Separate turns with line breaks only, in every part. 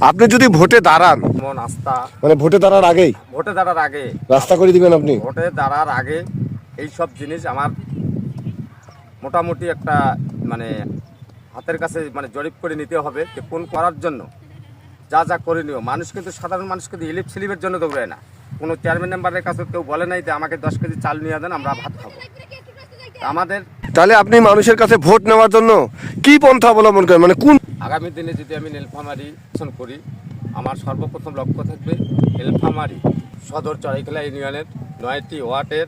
আপনি যদি ভোটে দাঁড়ান,
মন আস্থা,
মানে ভোটে দাঁড়ার আগেই
ভোটে দাঁড়ার আগে,
রাস্তা করে দিবেন আপনি?
ভোটে দাঁড়ার আগে এই সব জিনিস আমার মোটামুটি একটা মানে হাতের কাছে মানে জরিপ করে নিতে হবে যে কোন করার জন্য যা যা করণীয়। মানুষ কিন্তু সাধারণ মানুষ কিন্তু ইলিপ স্লিপের জন্য দৌড়ায় না। কোনো চেয়ারম্যান মেম্বারের কাছে কেউ বলে নাই যে আমাকে 10 কেজি চাল নিয়ে দেন, আমরা ভাত খাবো। আমাদের
তাহলে আপনি মানুষের কাছে ভোট নেওয়ার জন্য কি পন্থা অবলম্বন করেন, মানে কোন?
আগামী দিনে যদি আমি নীলফামারী শাসন করি, আমার সর্বপ্রথম লক্ষ্য থাকবে নীলফামারী সদর চড়াইখোলা ইউনিয়নের 9টি ওয়ার্ডের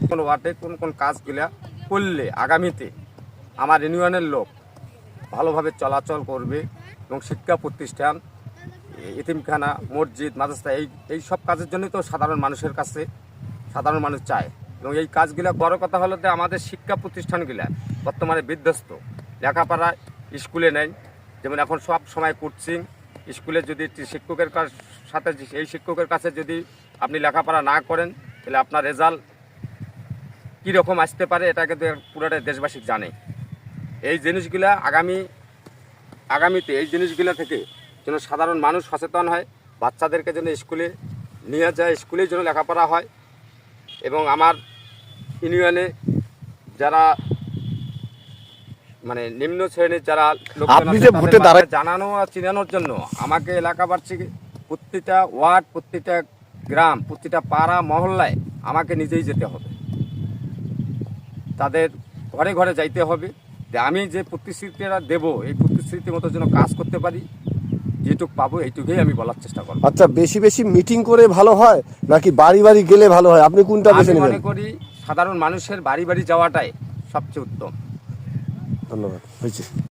কোন ওয়ার্ডে কোন কোন কাজগুলা করলে আগামীতে আমার ইউনিয়নের লোক ভালোভাবে চলাচল করবে এবং শিক্ষা প্রতিষ্ঠান, এতিমখানা, মসজিদ, মাদ্রাসা এই সব কাজের জন্যই তো সাধারণ মানুষের কাছে সাধারণ মানুষ চায়। এবং এই কাজগুলো বড় কথা হলো যে আমাদের শিক্ষা প্রতিষ্ঠানগুলা বর্তমানে বিধ্বস্ত। লেখাপড়া স্কুলে নেই, যেমন এখন সব সময় কোচিং স্কুলে যদি শিক্ষকের সাথে এই শিক্ষকের কাছে যদি আপনি লেখাপড়া না করেন তাহলে আপনার রেজাল্ট কীরকম আসতে পারে এটা কিন্তু পুরোটাই দেশবাসী জানে। এই জিনিসগুলা আগামীতে এই জিনিসগুলো থেকে যেন সাধারণ মানুষ সচেতন হয়, বাচ্চাদেরকে যেন স্কুলে নিয়ে যায়, স্কুলেই যেন লেখাপড়া হয়। এবং আমার ইউনিয়নে যারা মানে নিম্ন শ্রেণীর যারা লোকজন
আপনি
আছে
যে
তাদের
ভোটে দাঁড়ায়-
জানানো আর চিনানোর জন্য আমাকে এলাকাবাসী প্রতিটা ওয়ার্ড, প্রতিটা গ্রাম, প্রতিটা পাড়া মহল্লায় আমাকে নিজেই যেতে হবে, তাদের ঘরে ঘরে যাইতে হবে যে আমি যে প্রতিশ্রুতিটা দেবো এই প্রতিশ্রুতির মতো যেন কাজ করতে পারি, যেটুক পাবো এইটুকুই আমি বলার চেষ্টা করবো।
আচ্ছা, বেশি বেশি মিটিং করে ভালো হয় নাকি বাড়ি বাড়ি গেলে ভালো হয়, আপনি কোনটা বেছে
আমি
নেবেন?
মনে করি সাধারণ মানুষের বাড়ি বাড়ি যাওয়াটাই সবচেয়ে উত্তম।
ধন্যবাদ, হয়েছে।